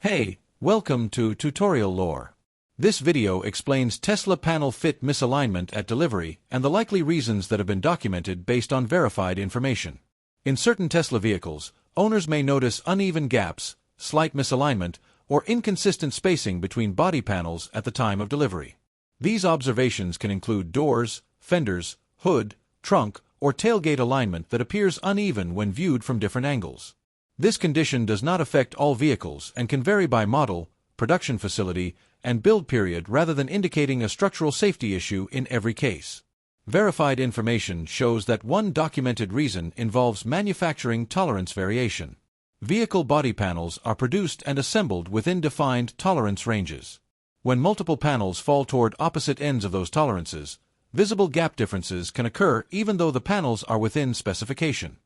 Hey, welcome to Tutorial Lore. This video explains Tesla panel fit misalignment at delivery and the likely reasons that have been documented based on verified information. In certain Tesla vehicles, owners may notice uneven gaps, slight misalignment, or inconsistent spacing between body panels at the time of delivery. These observations can include doors, fenders, hood, trunk, or tailgate alignment that appears uneven when viewed from different angles. This condition does not affect all vehicles and can vary by model, production facility, and build period rather than indicating a structural safety issue in every case. Verified information shows that one documented reason involves manufacturing tolerance variation. Vehicle body panels are produced and assembled within defined tolerance ranges. When multiple panels fall toward opposite ends of those tolerances, visible gap differences can occur even though the panels are within specification.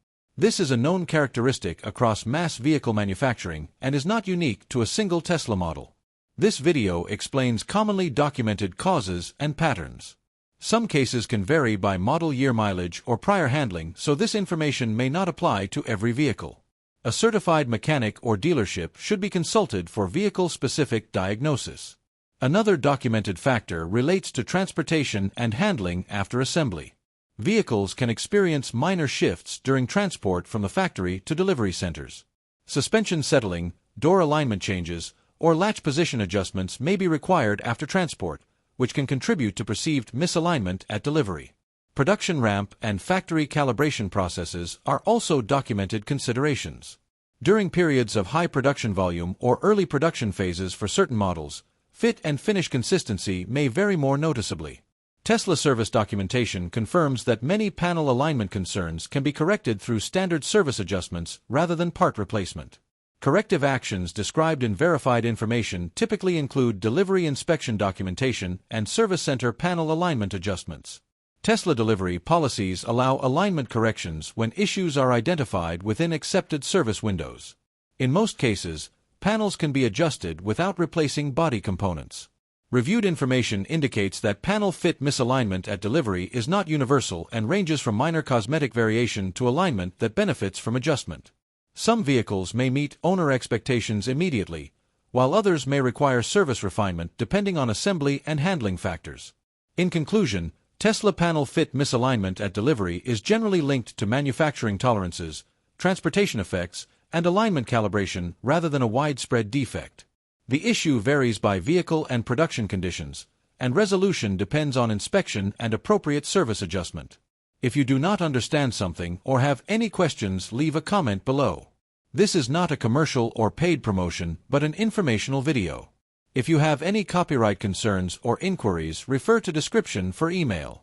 This is a known characteristic across mass vehicle manufacturing and is not unique to a single Tesla model. This video explains commonly documented causes and patterns. Some cases can vary by model year mileage or prior handling, so this information may not apply to every vehicle. A certified mechanic or dealership should be consulted for vehicle-specific diagnosis. Another documented factor relates to transportation and handling after assembly. Vehicles can experience minor shifts during transport from the factory to delivery centers. Suspension settling, door alignment changes, or latch position adjustments may be required after transport, which can contribute to perceived misalignment at delivery. Production ramp and factory calibration processes are also documented considerations. During periods of high production volume or early production phases for certain models, fit and finish consistency may vary more noticeably. Tesla service documentation confirms that many panel alignment concerns can be corrected through standard service adjustments rather than part replacement. Corrective actions described in verified information typically include delivery inspection documentation and service center panel alignment adjustments. Tesla delivery policies allow alignment corrections when issues are identified within accepted service windows. In most cases, panels can be adjusted without replacing body components. Reviewed information indicates that panel fit misalignment at delivery is not universal and ranges from minor cosmetic variation to alignment that benefits from adjustment. Some vehicles may meet owner expectations immediately, while others may require service refinement depending on assembly and handling factors. In conclusion, Tesla panel fit misalignment at delivery is generally linked to manufacturing tolerances, transportation effects, and alignment calibration rather than a widespread defect. The issue varies by vehicle and production conditions, and resolution depends on inspection and appropriate service adjustment. If you do not understand something or have any questions, leave a comment below. This is not a commercial or paid promotion, but an informational video. If you have any copyright concerns or inquiries, refer to description for email.